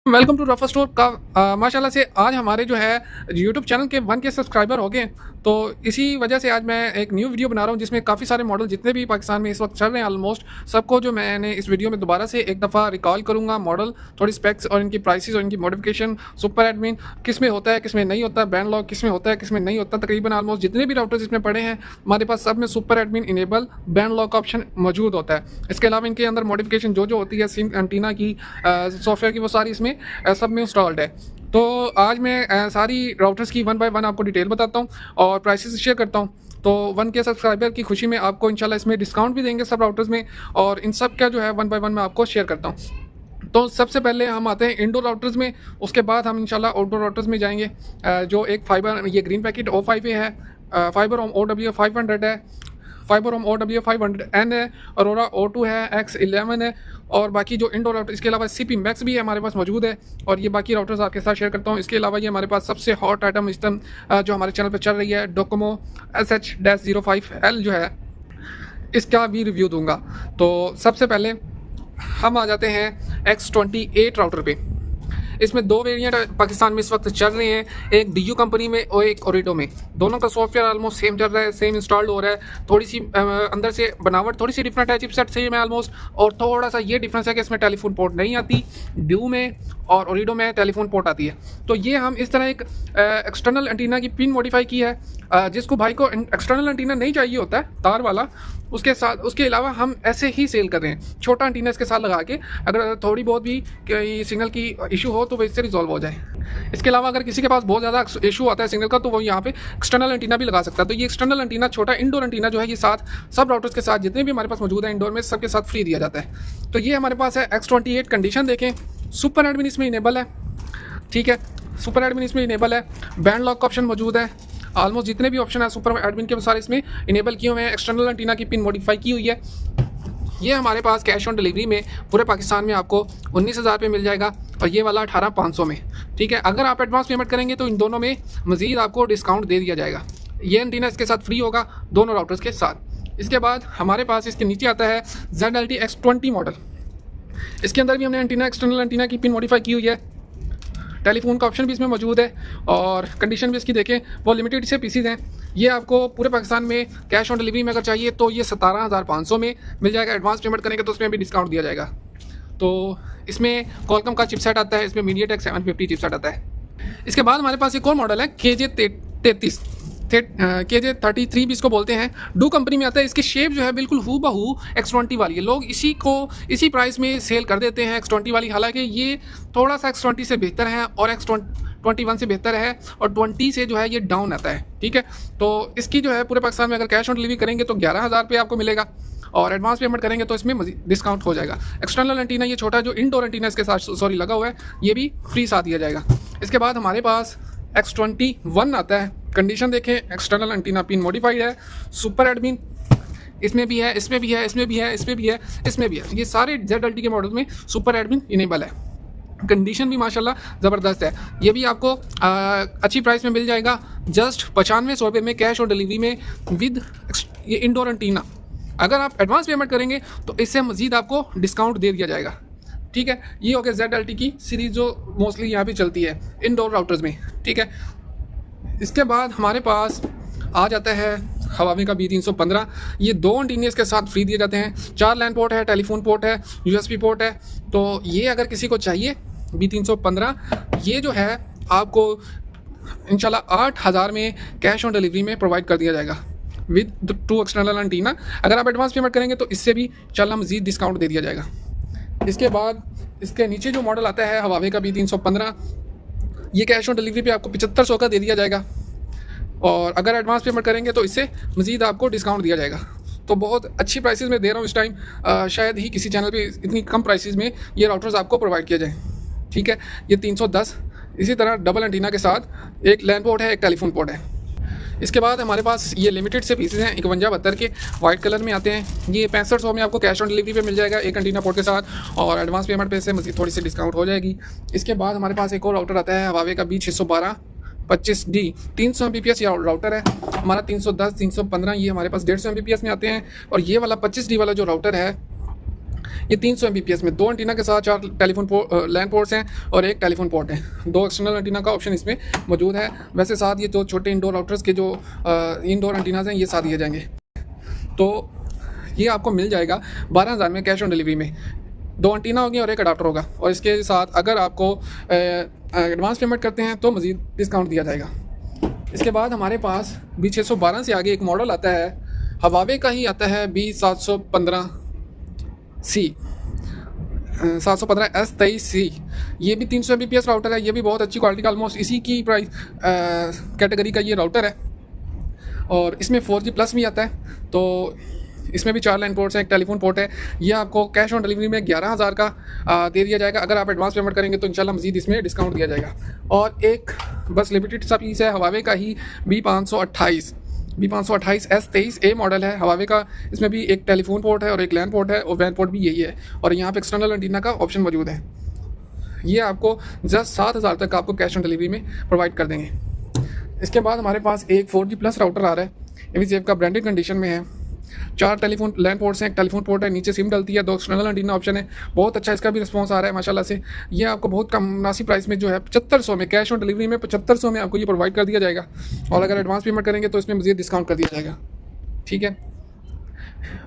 Welcome to रफा store का माशाल्लाह से आज हमारे जो है यूट्यूब चैनल के 1 के सब्सक्राइबर हो गए। तो इसी वजह से आज मैं एक न्यू वीडियो बना रहा हूँ जिसमें काफ़ी सारे मॉडल जितने भी पाकिस्तान में इस वक्त चल रहे हैं ऑलमोस्ट सबको जो मैंने इस वीडियो में दोबारा से एक दफ़ा रिकॉल करूँगा। मॉडल थोड़ी स्पेक्स और इनकी प्राइसेस और इनकी मॉडिफिकेशन, सुपर एडमिन किस में होता है किस में नहीं होता, बैंड लॉक किस में होता है किस में नहीं होता। तकरीबन ऑलमोस्ट जितने भी राउटर्स इसमें पड़े हैं हमारे पास सब में super admin enable band lock option मौजूद होता है। इसके अलावा इनके अंदर मॉडिफिकेशन जो होती है सिम एंटीना की, सॉफ्टवेयर की, वो सारी इसमें सब में इंस्टॉल्ड है। तो आज मैं सारी राउटर्स की 1 बाय 1 आपको डिटेल बताता हूँ और प्राइसेस शेयर करता हूँ। तो 1 के सब्सक्राइबर की खुशी में आपको इंशाल्लाह इसमें डिस्काउंट भी देंगे सब राउटर्स में, और इन सब का जो है 1 बाय 1 मैं आपको शेयर करता हूँ। तो सबसे पहले हम आते हैं इंडोर राउटर्स में, उसके बाद हम इंशाल्लाह आउटडोर राउटर्स में जाएंगे। जो एक फाइबर, ये ग्रीन पैकेट O5 है, फाइबर होम OW500 है, फाइबर होम OW500N है, अरोरा O2 है, X11 है, और बाकी जो इंडोर राउटर, इसके अलावा CP Max भी हमारे पास मौजूद है। और ये बाकी राउटर्स आपके साथ शेयर करता हूँ। इसके अलावा ये हमारे पास सबसे हॉट आइटम इस टाइम जो हमारे चैनल पर चल रही है, डोकोमो SH-05L जो है, इसका भी रिव्यू दूंगा। तो सबसे पहले हम आ जाते हैं X28 राउटर पे। इसमें 2 वेरिएंट पाकिस्तान में इस वक्त चल रहे हैं, एक DU कंपनी में और एक ओरिडो में। दोनों का सॉफ्टवेयर ऑलमोस्ट सेम चल रहा है, सेम इंस्टॉल्ड हो रहा है। थोड़ी सी अंदर से बनावट थोड़ी सी डिफरेंट है, चिपसेट सेम है ऑलमोस्ट, और थोड़ा सा ये डिफरेंस है कि इसमें टेलीफोन पोर्ट नहीं आती, DU में और ओरिडो में टेलीफोन पोर्ट आती है। तो ये हम इस तरह एक एक्सटर्नल एंटीना की पिन मॉडिफाई की है। जिसको भाई को एक्सटर्नल एंटीना नहीं चाहिए होता है तार वाला, उसके साथ उसके अलावा हम ऐसे ही सेल कर रहे हैं, छोटा एंटीना इसके साथ लगा के, अगर थोड़ी बहुत भी सिग्नल की इशू हो तो वो इससे रिजॉल्व हो जाए। इसके अलावा अगर किसी के पास बहुत ज़्यादा इशू आता है सिग्नल का, तो वो यहाँ पे एक्सटर्नल एंटीना भी लगा सकता है। तो ये एक्सटर्नल एंटीना, छोटा इंडोर एंटीना जो है, ये साथ सब राउटर्स के साथ जितने भी हमारे पास मौजूद है इंडोर में, सबके साथ फ्री दिया जाता है। तो ये हमारे पास है X28। कंडीशन देखें, सुपर एडमिन इसमें इनेबल है, ठीक है, सुपर एडमिन इसमें इनेबल है, बैंड लॉक का ऑप्शन मौजूद है। ऑलमोस्ट जितने भी ऑप्शन है सुपर एडमिन के सारे इसमें इनेबल किए हुए हैं। एक्सटर्नल एंटीना की पिन मॉडिफाई की हुई है। ये हमारे पास कैश ऑन डिलीवरी में पूरे पाकिस्तान में आपको 19,000 पे मिल जाएगा, और ये वाला 18,500 में, ठीक है। अगर आप एडवांस पेमेंट करेंगे तो इन दोनों में मज़ीद आपको डिस्काउंट दे दिया जाएगा। ये एंटीना इसके साथ फ्री होगा दोनों राउटर्स के साथ। इसके बाद हमारे पास इसके नीचे आता है ZLT X20 मॉडल। इसके अंदर भी हमने एंटीना, एक्सटर्नल एंटीना की पिन मॉडिफाई की हुई है। टेलीफोन का ऑप्शन भी इसमें मौजूद है, और कंडीशन भी इसकी देखें, वो लिमिटेड से पीसीज हैं। ये आपको पूरे पाकिस्तान में कैश ऑन डिलीवरी में अगर चाहिए तो ये 17,500 में मिल जाएगा। एडवांस पेमेंट करेंगे तो उसमें भी डिस्काउंट दिया जाएगा। तो इसमें कॉलकॉम का चिपसेट आता है, इसमें MediaTek 750 चिपसेट आता है। इसके बाद हमारे पास एक और मॉडल है KJ33, KJ33 भी इसको बोलते हैं, डू कंपनी में आता है। इसकी शेप जो है बिल्कुल हूबहू X20 वाली है। लोग इसी को इसी प्राइस में सेल कर देते हैं X20 वाली, हालांकि ये थोड़ा सा X20 से बेहतर है और X21 से बेहतर है, और 20 से जो है ये डाउन आता है, ठीक है। तो इसकी जो है पूरे पाकिस्तान में अगर कैश ऑन डिलीवरी करेंगे तो 11,000 पे आपको मिलेगा, और एडवांस पेमेंट करेंगे तो इसमें डिस्काउंट हो जाएगा। एक्सटर्नल एंटीना, ये छोटा जो इंडोर एंटीना इसके साथ लगा हुआ है, ये भी फ्री साथ दिया जाएगा। इसके बाद हमारे पास X21 आता है। कंडीशन देखें, एक्सटर्नल एंटीना पिन मॉडिफाइड है, सुपर एडमिन इसमें भी है, इसमें भी है, इसमें भी है, इसमें भी है, इसमें भी है। ये सारे ZLT के मॉडल में सुपर एडमिन इनेबल है। कंडीशन भी माशाल्लाह ज़बरदस्त है। ये भी आपको अच्छी प्राइस में मिल जाएगा, जस्ट 9500 रुपये में कैश ऑन डिलीवरी में विद ये इंडोर एंटीना। अगर आप एडवांस पेमेंट करेंगे तो इससे मज़ीद आपको डिस्काउंट दे दिया जाएगा, ठीक है। ये हो गया ZLT की सीरीज़ जो मोस्टली यहाँ पे चलती है इंडोर राउटर्स में, ठीक है। इसके बाद हमारे पास आ जाता है Huawei का B315। ये 2 एंटीना के साथ फ्री दिए जाते हैं। 4 लैन पोर्ट है, टेलीफोन पोर्ट है, USB पोर्ट है। तो ये अगर किसी को चाहिए B315, ये जो है आपको इंशाल्लाह 8,000 में कैश ऑन डिलीवरी में प्रोवाइड कर दिया जाएगा विद 2 एक्सटर्नल एंटीना। अगर आप एडवांस पेमेंट करेंगे तो इससे भी इंशाल्लाह मज़ीद डिस्काउंट दे दिया जाएगा। इसके बाद इसके नीचे जो मॉडल आता है Huawei का B315, ये कैश ऑन डिलीवरी पे आपको 7500 का दे दिया जाएगा, और अगर एडवांस पेमेंट करेंगे तो इससे मज़ीद आपको डिस्काउंट दिया जाएगा। तो बहुत अच्छी प्राइसेस में दे रहा हूँ इस टाइम। शायद ही किसी चैनल पे इतनी कम प्राइसेस में ये राउटर्स आपको प्रोवाइड किया जाए, ठीक है। ये 310, इसी तरह डबल एंटीना के साथ, एक लैन पोर्ट है, एक टेलीफोन पोर्ट है। इसके बाद हमारे पास ये लिमिटेड से पीसेज हैं 5172 के, वाइट कलर में आते हैं। ये 6500 में आपको कैश ऑन डिलीवरी पे मिल जाएगा एक एंटीना पोर्ट के साथ, और एडवांस पेमेंट पे से मज़ीद थोड़ी सी डिस्काउंट हो जाएगी। इसके बाद हमारे पास एक और राउटर आता है Huawei का B612 25D 300 Mbps राउटर है हमारा। 310, 315 ये हमारे पास 150 Mbps में आते हैं। और ये वाला 25D वाला जो राउटर है, ये 300 Mbps में 2 एंटीना के साथ 4 टेलीफोन लैन पोर्ट्स हैं और एक टेलीफोन पोर्ट है। 2 एक्सटर्नल एंटीना का ऑप्शन इसमें मौजूद है। वैसे साथ ये जो छोटे इंडोर राउटर्स के जो इंडोर एंटीनाज हैं ये साथ दिए जाएंगे। तो ये आपको मिल जाएगा 12,000 में कैश ऑन डिलीवरी में। 2 एंटीना होगी और एक अडाप्टर होगा, और इसके साथ अगर आपको एडवांस पेमेंट करते हैं तो मज़ीद डिस्काउंट दिया जाएगा। इसके बाद हमारे पास B612 से आगे एक मॉडल आता है, हवावे का ही आता है B715C 715S23C। ये भी 300 Mbps राउटर है। ये भी बहुत अच्छी क्वालिटी का, ऑलमोस्ट इसी की प्राइस कैटेगरी का ये राउटर है, और इसमें 4G प्लस भी आता है। तो इसमें भी 4 लाइन पोर्ट्स हैं, एक टेलीफोन पोर्ट है। ये आपको कैश ऑन डिलीवरी में 11,000 का दे दिया जाएगा। अगर आप एडवांस पेमेंट करेंगे तो इंशाल्लाह मज़ीद इसमें डिस्काउंट दिया जाएगा। और एक बस लिमिटेड सा पीस है हवावे का ही B528S23A मॉडल है हवावे का। इसमें भी एक टेलीफोन पोर्ट है और एक लैन पोर्ट है, और वैन पोर्ट भी यही है, और यहाँ पे एक्सटर्नल एंटीना का ऑप्शन मौजूद है। ये आपको जस्ट 7,000 तक आपको कैश ऑन डिलीवरी में प्रोवाइड कर देंगे। इसके बाद हमारे पास एक 4G प्लस राउटर आ रहा है, एवीसेफ का, ब्रांडेड कंडीशन में है। 4 टेलीफोन लैन पोर्ट्स हैं, एक टेलीफोन पोर्ट है, नीचे सिम डलती है, 2 एक्सटर्नल एंटीना ऑप्शन है। बहुत अच्छा इसका भी रिस्पांस आ रहा है माशाल्लाह से। ये आपको बहुत कम मुनासिब प्राइस में जो है 7500 में, कैश ऑन डिलीवरी में 7500 में आपको ये प्रोवाइड कर दिया जाएगा, और अगर एडवांस पेमेंट करेंगे तो इसमें मज़ीद डिस्काउंट कर दिया जाएगा। ठीक है।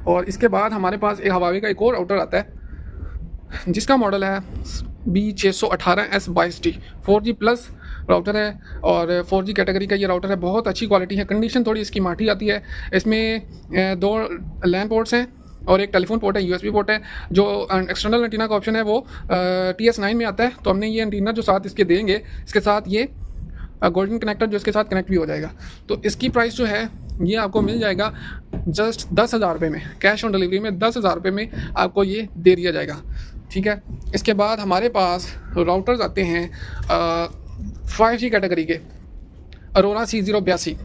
और इसके बाद हमारे पास एक हवावे का एक और राउटर आता है जिसका मॉडल है B618S22T 4G प्लस राउटर है, और 4G कैटेगरी का ये राउटर है। बहुत अच्छी क्वालिटी है, कंडीशन थोड़ी इसकी माठी आती है। इसमें 2 लैन पोर्ट्स हैं और एक टेलीफोन पोर्ट है, USB पोर्ट है। जो एक्सटर्नल एंटीना का ऑप्शन है वो TS9 में आता है। तो हमने ये एंटीना जो साथ इसके देंगे, इसके साथ ये गोल्डन कनेक्टर जो इसके साथ कनेक्ट भी हो जाएगा। तो इसकी प्राइस जो है ये आपको मिल जाएगा जस्ट 10,000 रुपये में, कैश ऑन डिलीवरी में 10,000 रुपये में आपको ये दे दिया जाएगा। ठीक है। इसके बाद हमारे पास राउटर्स आते हैं 5G कैटेगरी के, अरोरा C082।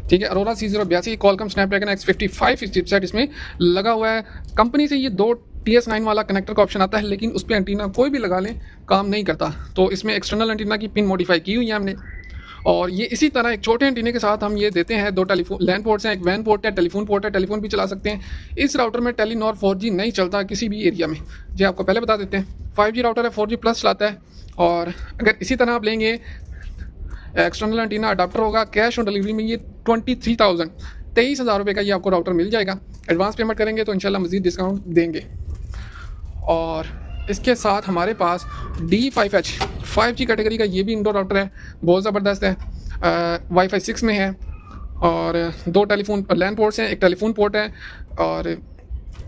ठीक है, Arora C082 Qualcomm Snapdragon X55 chipset इसमें लगा हुआ है। कंपनी से ये 2 TS9 वाला कनेक्टर का ऑप्शन आता है, लेकिन उस पर एंटीना कोई भी लगा लें काम नहीं करता। तो इसमें एक्सटर्नल एंटीना की पिन मॉडिफाई की हुई है हमने, और ये इसी तरह एक छोटे एंटीने के साथ हम ये देते हैं। 2 टेलीफोन लैन पोर्ट्स हैं, एक वैन पोर्ट है, टेलीफोन पोर्ट है, टेलीफोन भी चला सकते हैं। इस राउटर में टेलीनॉर 4G नहीं चलता किसी भी एरिया में, जो आपको पहले बता देते हैं। 5G राउटर है, 4G प्लस चलाता है। और अगर इसी तरह आप लेंगे, एक्सटर्नल एंटीना अडाप्टर होगा, कैश ऑन डिलीवरी में ये 23,000 रुपये का ये आपको राउटर मिल जाएगा। एडवांस पेमेंट करेंगे तो इंशाल्लाह मज़ीद डिस्काउंट देंगे। और इसके साथ हमारे पास D5H 5G कैटेगरी का ये भी इंडोर राउटर है, बहुत ज़बरदस्त है। Wi-Fi 6 में है, और 2 टेलीफोन लैन पोर्ट्स हैं, एक टेलीफोन पोर्ट है, और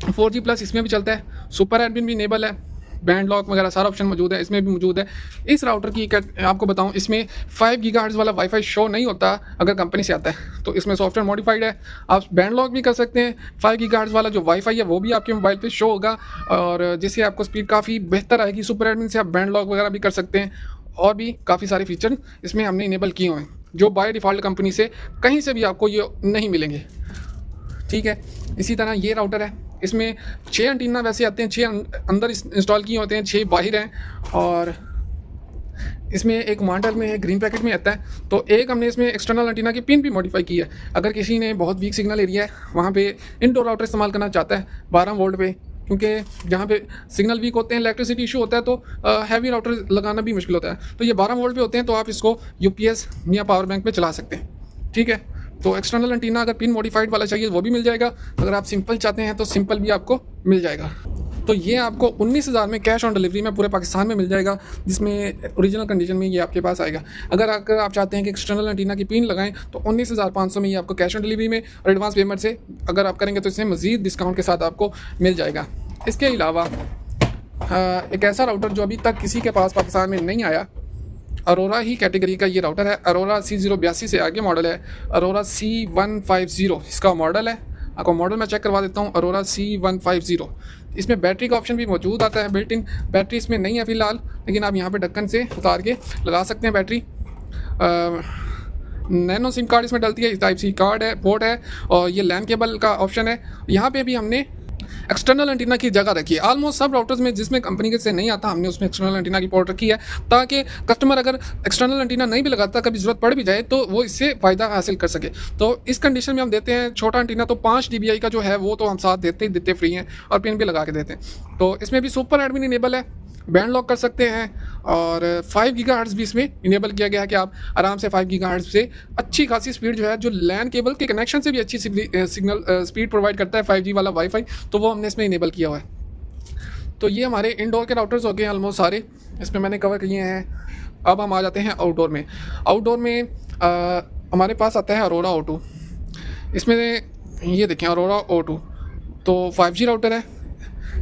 4G प्लस इसमें भी चलता है। सुपर एडमिन भी इनेबल है, बैंड लॉक वगैरह सारा ऑप्शन मौजूद है, इसमें भी मौजूद है। इस राउटर की आपको बताऊं, इसमें 5 गीगाहर्ट्ज़ वाला वाईफाई शो नहीं होता अगर कंपनी से आता है। तो इसमें सॉफ्टवेयर मॉडिफाइड है, आप बैंड लॉक भी कर सकते हैं। 5 गीगाहर्ट्ज़ वाला जो वाईफाई है वो भी आपके मोबाइल पे शो होगा, और जिससे आपको स्पीड काफ़ी बेहतर आएगी। सुपर एडमिन से आप बैंड लॉक वगैरह भी कर सकते हैं, और भी काफ़ी सारे फीचर इसमें हमने इनेबल किए हुए हैं, जो बाय डिफ़ॉल्ट कंपनी से कहीं से भी आपको ये नहीं मिलेंगे। ठीक है। इसी तरह ये राउटर है, इसमें 6 एंटीना वैसे आते हैं, 6 अंदर इंस्टॉल किए होते हैं, 6 बाहर हैं, और इसमें एक मॉडल में है, ग्रीन पैकेट में आता है। तो एक हमने इसमें एक्सटर्नल एंटीना की पिन भी मॉडिफाई की है। अगर किसी ने बहुत वीक सिग्नल एरिया है वहाँ पे इंडोर राउटर इस्तेमाल करना चाहता है 12 वोल्ट पे, क्योंकि जहाँ पे सिग्नल वीक होते हैं, इलेक्ट्रिसिटी इशू होता है, तो हैवी राउटर लगाना भी मुश्किल होता है। तो ये 12 वोल्ट पे होते हैं, तो आप इसको UPS या पावर बैंक पे चला सकते हैं। ठीक है। तो एक्सटर्नल एंटीना अगर पिन मॉडिफाइड वाला चाहिए वो भी मिल जाएगा, अगर आप सिंपल चाहते हैं तो सिंपल भी आपको मिल जाएगा। तो ये आपको 19,000 में कैश ऑन डिलीवरी में पूरे पाकिस्तान में मिल जाएगा, जिसमें ओरिजिनल कंडीशन में ये आपके पास आएगा। अगर आप चाहते हैं कि एक्सटर्नल एंटीना की पिन लगाएं तो 19,500 में ये आपको कैश ऑन डिलीवरी में, और एडवांस पेमेंट से अगर आप करेंगे तो इसमें मज़ीद डिस्काउंट के साथ आपको मिल जाएगा। इसके अलावा एक ऐसा राउटर जो अभी तक किसी के पास पाकिस्तान में नहीं आया, अरोरा ही कैटेगरी का ये राउटर है। अरोरा C082 से आगे मॉडल है, अरोरा C150 इसका मॉडल है। आपको मॉडल मैं चेक करवा देता हूँ, अरोरा C150। इसमें बैटरी का ऑप्शन भी मौजूद आता है, बिल्ट इन बैटरी इसमें नहीं है फ़िलहाल, लेकिन आप यहाँ पे ढक्कन से उतार के लगा सकते हैं बैटरी। नैनो सिम कार्ड इसमें डलती है, Type-C कार्ड है, पोर्ट है, और ये लैन केबल का ऑप्शन है। यहाँ पे भी हमने एक्सटर्नल एंटीना की जगह रखी है। ऑलमोस्ट सब राउटर्स में जिसमें कंपनी के से नहीं आता, हमने उसमें एक्सटर्नल एंटीना की पोर्ट रखी है, ताकि कस्टमर अगर एक्सटर्नल एंटीना नहीं भी लगाता, कभी ज़रूरत पड़ भी जाए तो वो इससे फ़ायदा हासिल कर सके। तो इस कंडीशन में हम देते हैं छोटा एंटीना, तो 5 dBi का जो है वो तो हम साथ देते फ्री हैं, और पिन भी लगा के देते हैं। तो इसमें भी सुपर एडमिन इनेबल है, बैंड लॉक कर सकते हैं, और 5 गीगाहर्ट्ज़ भी इसमें इनेबल किया गया है कि आप आराम से 5 गीगाहर्ट्ज़ से अच्छी खासी स्पीड जो है, जो लैन केबल के कनेक्शन से भी अच्छी सिग्नल स्पीड प्रोवाइड करता है 5G वाला वाईफाई, तो वो हमने इसमें इनेबल किया हुआ है। तो ये हमारे इंडोर के राउटर्स हो गए ऑलमोस्ट सारे, इसमें मैंने कवर किए हैं। अब हम आ जाते हैं आउटडोर में। आउटडोर में हमारे पास आता है अरोरा O2। इसमें ये देखें अरोरा O2, तो 5G राउटर है।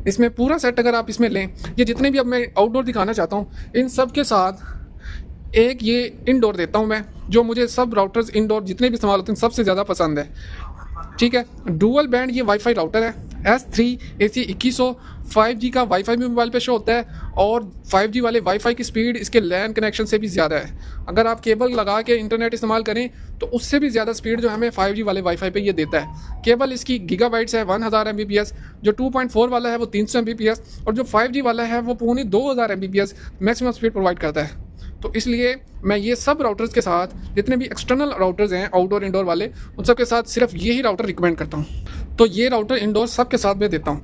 इसमें पूरा सेट अगर आप इसमें लें, ये जितने भी अब मैं आउटडोर दिखाना चाहता हूँ, इन सब के साथ एक ये इनडोर देता हूँ मैं, जो मुझे सब राउटर्स इनडोर जितने भी इस्तेमाल होते हैं सबसे ज़्यादा पसंद है। ठीक है, डुअल बैंड ये वाईफाई राउटर है, S3 AC 2100 5G का वाईफाई भी मोबाइल पे शो होता है, और 5G वाले वाईफाई की स्पीड इसके लैन कनेक्शन से भी ज़्यादा है। अगर आप केबल लगा के इंटरनेट इस्तेमाल करें तो उससे भी ज़्यादा स्पीड जो हमें 5G वाले वाईफाई पे ये देता है। केबल इसकी गीगाबाइट्स है 1000 Mbps, जो 2.4 वाला है वो 300 Mbps, और जो 5G वाला है वो पौने 2000 Mbps मैक्सिमम स्पीड प्रोवाइड करता है। तो इसलिए मैं ये सब राउटर्स के साथ, जितने भी एक्सटर्नल राउटर्स हैं आउटडोर इंडोर वाले, उन सब के साथ सिर्फ यही राउटर रिकमेंड करता हूँ। तो ये राउटर इंडोर सब के साथ मैं देता हूँ।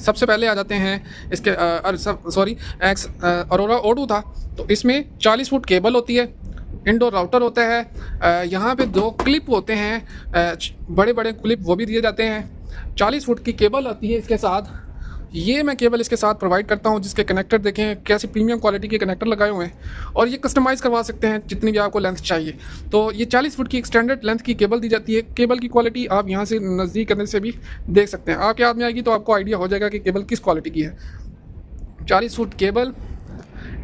सबसे पहले आ जाते हैं इसके अरोरा O2 था, तो इसमें 40 फुट केबल होती है, इंडोर राउटर होता है, यहाँ पे 2 क्लिप होते हैं, बड़े बड़े क्लिप वो भी दिए जाते हैं। 40 फुट की केबल आती है इसके साथ, ये मैं केबल इसके साथ प्रोवाइड करता हूँ, जिसके कनेक्टर देखें कैसे प्रीमियम क्वालिटी के कनेक्टर लगाए हुए हैं, और ये कस्टमाइज़ करवा सकते हैं जितनी भी आपको लेंथ चाहिए। तो ये 40 फुट की एक्सटेंडेड लेंथ की केबल दी जाती है। केबल की क्वालिटी आप यहाँ से नज़दीक करने से भी देख सकते हैं, आपके हाथ में आएगी तो आपको आइडिया हो जाएगा कि केबल किस क्वालिटी की है। 40 foot cable,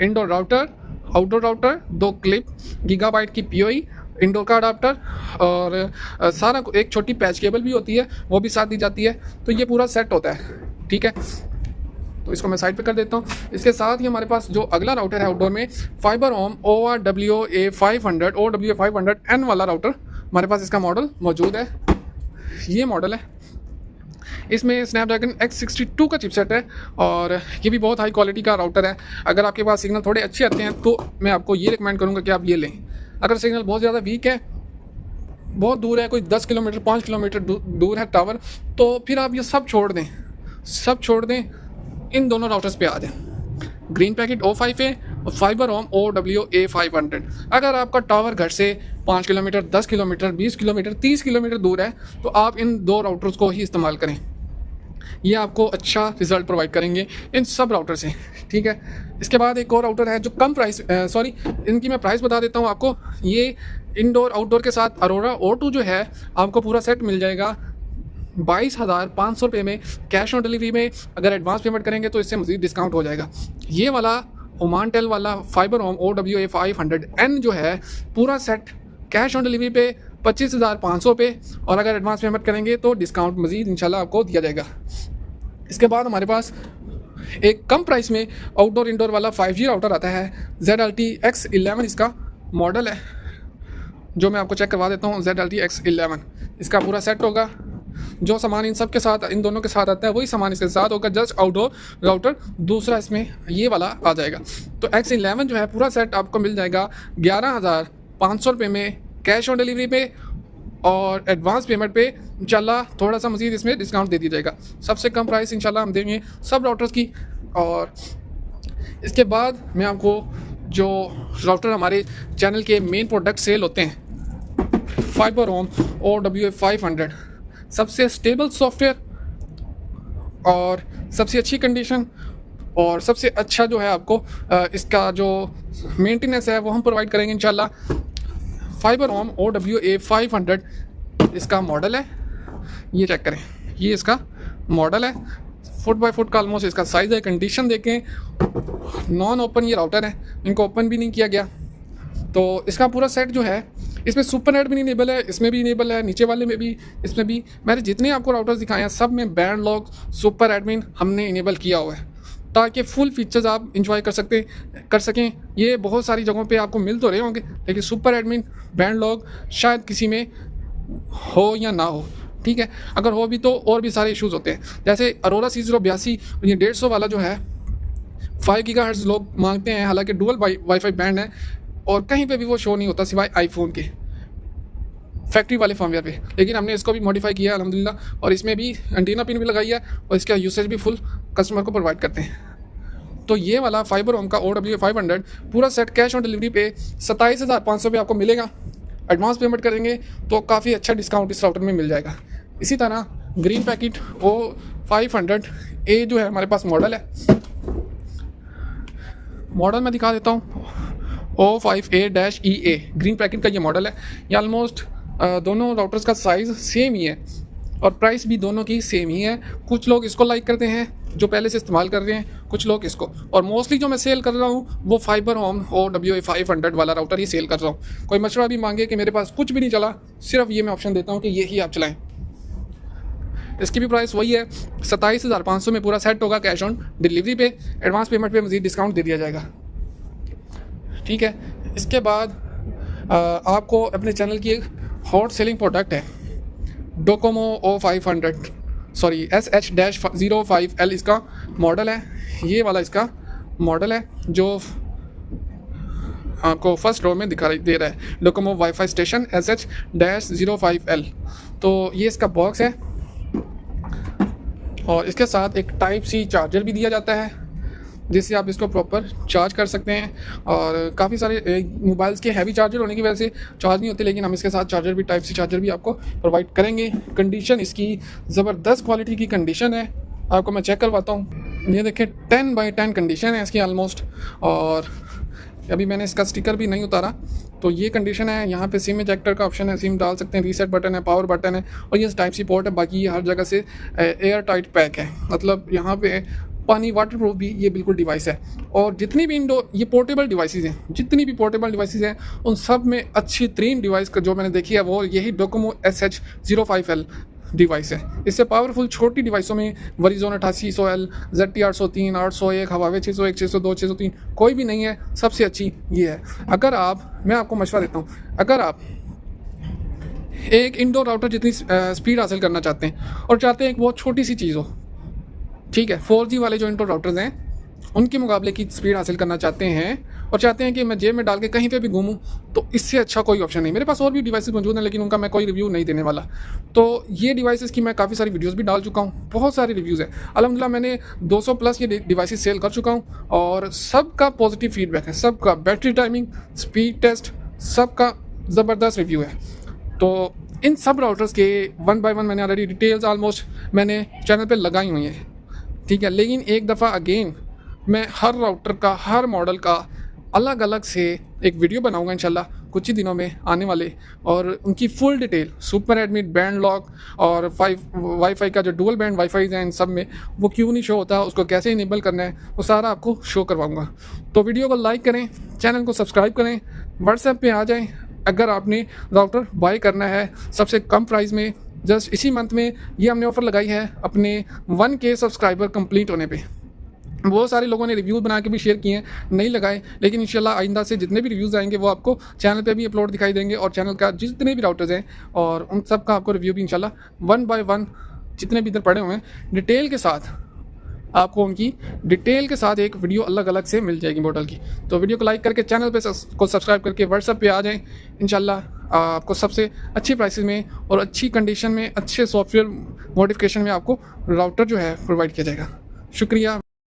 indoor router, outdoor router, 2 clip, gigabyte की PoE, इंडोर का अडाप्टर, और सारा एक छोटी पैच केबल भी होती है वो भी साथ दी जाती है। तो ये पूरा सेट होता है। ठीक है, तो इसको मैं साइड पे कर देता हूँ। इसके साथ ही हमारे पास जो अगला राउटर है आउटडोर में, FiberOhm OWA500N वाला राउटर हमारे पास, इसका मॉडल मौजूद है। ये मॉडल है, इसमें स्नैपड्रैगन X62 का चिपसेट है, और ये भी बहुत हाई क्वालिटी का राउटर है। अगर आपके पास सिग्नल थोड़े अच्छे आते हैं तो मैं आपको ये रिकमेंड करूँगा कि आप ये लें। अगर सिग्नल बहुत ज़्यादा वीक है, बहुत दूर है, कोई 10 किलोमीटर 5 किलोमीटर दूर है टावर, तो फिर आप ये सब छोड़ दें, इन दोनों राउटर्स पे आ जाएं। ग्रीन पैकेट O5 है और FiberOhm OWA500। अगर आपका टावर घर से 5 किलोमीटर 10 किलोमीटर 20 किलोमीटर 30 किलोमीटर दूर है, तो आप इन 2 राउटर्स को ही इस्तेमाल करें, ये आपको अच्छा रिजल्ट प्रोवाइड करेंगे इन सब राउटर से। ठीक है, इसके बाद एक और राउटर है जो कम प्राइस, इनकी मैं प्राइस बता देता हूँ आपको। ये इंडोर आउटडोर के साथ अरोरा O2 जो है, आपको पूरा सेट मिल जाएगा 22,500 रुपये में, कैश ऑन डिलीवरी में। अगर एडवांस पेमेंट करेंगे तो इससे मज़ीद डिस्काउंट हो जाएगा। ये वाला ओमानटेल वाला FiberOhm OWA500N जो है, पूरा सेट कैश ऑन डिलीवरी पे 25,500 पे, और अगर एडवांस पेमेंट करेंगे तो डिस्काउंट मज़ीद इंशाल्लाह आपको दिया जाएगा। इसके बाद हमारे पास एक कम प्राइस में आउटडोर इंडोर वाला 5G राउटर आता है, ZLT X11 इसका मॉडल है, जो मैं आपको चेक करवा देता हूँ। ZLT X11 इसका पूरा सेट होगा, जो सामान इन सब के साथ, इन दोनों के साथ आता है वही सामान इसके साथ होगा, जस्ट आउटडोर राउटर दूसरा इसमें ये वाला आ जाएगा। तो X11 जो है पूरा सेट आपको मिल जाएगा 11,500 रुपये में, कैश ऑन डिलीवरी पे, और एडवांस पेमेंट पे इंशाल्लाह थोड़ा सा मज़ीद इसमें डिस्काउंट दे दिया जाएगा। सबसे कम प्राइस इंशाल्लाह हम देंगे सब राउटर्स की। और इसके बाद मैं आपको जो राउटर हमारे चैनल के मेन प्रोडक्ट सेल होते हैं, FiberOhm OWA500, सबसे स्टेबल सॉफ्टवेयर और सबसे अच्छी कंडीशन और सबसे अच्छा जो है आपको इसका जो मेंटेनेंस है वो हम प्रोवाइड करेंगे इंशाल्लाह। FiberOhm OWA500 इसका मॉडल है, ये चेक करें, ये इसका मॉडल है, फुट बाय फुट का ऑलमोस्ट इसका साइज़ है। कंडीशन देखें, नॉन ओपन ये राउटर है, इनको ओपन भी नहीं किया गया। तो इसका पूरा सेट जो है, इसमें सुपर नेट भी इनेबल है, इसमें भी इनेबल है, नीचे वाले में भी, इसमें भी। मैंने जितने आपको राउटर्स दिखाए हैं सब में बैंड लॉक सुपर एडमिन हमने इनेबल किया हुआ है, ताकि फुल फीचर्स आप इंजॉय कर सकें। ये बहुत सारी जगहों पे आपको मिल तो रहे होंगे, लेकिन सुपर एडमिन बैंड लॉक शायद किसी में हो या ना हो। ठीक है। अगर हो भी तो और भी सारे इश्यूज़ होते हैं, जैसे अरोरा C082 ये 150 वाला जो है 5 गीगाहर्ट्ज़ लोग मांगते हैं, हालांकि डुअल वाईफाई बैंड है और कहीं पे भी वो शो नहीं होता सिवाय आईफोन के फैक्ट्री वाले फर्मवेयर पे। लेकिन हमने इसको भी मॉडिफाई किया है अल्हम्दुलिल्लाह, और इसमें भी एंटीना पिन भी लगाई है और इसका यूसेज भी फुल कस्टमर को प्रोवाइड करते हैं। तो ये वाला फाइबर होम का OW500 पूरा सेट कैश ऑन डिलीवरी पे 27,500 पे आपको मिलेगा। एडवांस पेमेंट करेंगे तो काफ़ी अच्छा डिस्काउंट इस राउटर में मिल जाएगा। इसी तरह ग्रीन पैकेट O500A जो है हमारे पास मॉडल है, मॉडल मैं दिखा देता हूँ। O5A-EA ग्रीन पैकेट का ये मॉडल है। ये ऑलमोस्ट दोनों राउटर्स का साइज़ सेम ही है और प्राइस भी दोनों की सेम ही है। कुछ लोग इसको लाइक करते हैं जो पहले से इस्तेमाल कर रहे हैं, कुछ लोग इसको, और मोस्टली जो मैं सेल कर रहा हूँ वो फाइबर होम OW500 वाला राउटर ही सेल कर रहा हूँ। कोई मशवरा भी मांगे कि मेरे पास कुछ भी नहीं चला, सिर्फ ये मैं ऑप्शन देता हूँ कि ये ही आप चलाएँ। इसकी भी प्राइस वही है, 27,500 में पूरा सेट होगा कैश ऑन डिलीवरी पे। एडवांस पेमेंट पे मज़ीद डिस्काउंट दे दिया जाएगा, ठीक है। इसके बाद आपको अपने चैनल की एक हॉट सेलिंग प्रोडक्ट है डोकोमो O500 सॉरी SH-05L इसका मॉडल है। ये वाला इसका मॉडल है जो आपको फर्स्ट रो में दिखाई दे रहा है, डोकोमो वाईफाई स्टेशन SH-05L। तो ये इसका बॉक्स है और इसके साथ एक Type-C चार्जर भी दिया जाता है जिससे आप इसको प्रॉपर चार्ज कर सकते हैं। और काफ़ी सारे मोबाइल्स के हैवी चार्जर होने की वजह से चार्ज नहीं होते, लेकिन हम इसके साथ चार्जर भी Type-C चार्जर भी आपको प्रोवाइड करेंगे। कंडीशन इसकी ज़बरदस्त क्वालिटी की कंडीशन है, आपको मैं चेक करवाता हूँ। ये देखें 10/10 कंडीशन है इसकी ऑलमोस्ट, और अभी मैंने इसका स्टिकर भी नहीं उतारा। तो ये कंडीशन है। यहाँ पे सिम इजेक्टर का ऑप्शन है, सिम डाल सकते हैं, रीसेट बटन है, पावर बटन है और ये Type-C पोर्ट है। बाकी ये हर जगह से एयर टाइट पैक है, मतलब यहाँ पे पानी वाटर प्रूफ भी ये बिल्कुल डिवाइस है। और जितनी भी ये पोर्टेबल डिवाइसेस हैं, जितनी भी पोर्टेबल डिवाइसेस हैं उन सब में अच्छी तरीन डिवाइस का जो मैंने देखी है वो यही डोकोमो SH-05L डिवाइस है। इससे पावरफुल छोटी डिवाइसों में Verizon 8800L, ZT803, 801, Huawei 601, 602, 603 कोई भी नहीं है, सबसे अच्छी ये है। अगर मैं आपको मशवरा देता हूँ, अगर आप एक इंडोर राउटर जितनी स्पीड हासिल करना चाहते हैं और चाहते हैं एक बहुत छोटी सी चीज़ हो, ठीक है, 4G वाले जो इंडोर राउटर्स हैं उनके मुकाबले की स्पीड हासिल करना चाहते हैं और चाहते हैं कि मैं जेब में डाल के कहीं पे भी घूमूं, तो इससे अच्छा कोई ऑप्शन नहीं। मेरे पास और भी डिवाइसेस मौजूद हैं लेकिन उनका मैं कोई रिव्यू नहीं देने वाला। तो ये डिवाइसेस की मैं काफ़ी सारी वीडियोस भी डाल चुका हूँ, बहुत सारे रिव्यूज़ हैं अल्हम्दुलिल्लाह। मैंने 200 प्लस ये डिवाइसेस सेल कर चुका हूँ और सबका पॉजिटिव फीडबैक है, सबका बैटरी टाइमिंग, स्पीड टेस्ट, सबका ज़बरदस्त रिव्यू है। तो इन सब राउटर्स के 1 बाय 1 मैंने ऑलरेडी डिटेल्स ऑलमोस्ट मैंने चैनल पर लगाई हुई हैं, ठीक है। लेकिन एक दफ़ा अगेन मैं हर राउटर का, हर मॉडल का अलग अलग से एक वीडियो बनाऊंगा इंशाल्लाह कुछ ही दिनों में आने वाले, और उनकी full detail, super admit, band lock और वाईफाई का जो डुअल बैंड वाईफाई हैं इन सब में वो क्यों नहीं शो होता, उसको कैसे इनेबल करना है, वो सारा आपको शो करवाऊंगा। तो वीडियो को लाइक करें, चैनल को सब्सक्राइब करें, व्हाट्सएप पे आ जाएं अगर आपने राउटर बाय करना है सबसे कम प्राइस में। जस्ट इसी मंथ में ये हमने ऑफ़र लगाई है अपने 1K सब्सक्राइबर कंप्लीट होने पे। बहुत सारे लोगों ने रिव्यू बना के भी शेयर किए हैं, नहीं लगाए, लेकिन इंशाल्लाह आइंदा से जितने भी रिव्यूज़ आएंगे वो आपको चैनल पे भी अपलोड दिखाई देंगे और चैनल का जितने भी राउटर्स हैं और उन सब का आपको रिव्यू भी इंशाल्लाह 1 बाय 1 जितने भी इधर पड़े हुए हैं डिटेल के साथ आपको उनकी डिटेल के साथ एक वीडियो अलग अलग से मिल जाएगी मॉडल की। तो वीडियो को लाइक करके चैनल पे को सब्सक्राइब करके व्हाट्सएप पे आ जाएं, इंशाल्लाह आपको सबसे अच्छी प्राइसेस में और अच्छी कंडीशन में अच्छे सॉफ्टवेयर मॉडिफिकेशन में आपको राउटर जो है प्रोवाइड किया जाएगा। शुक्रिया।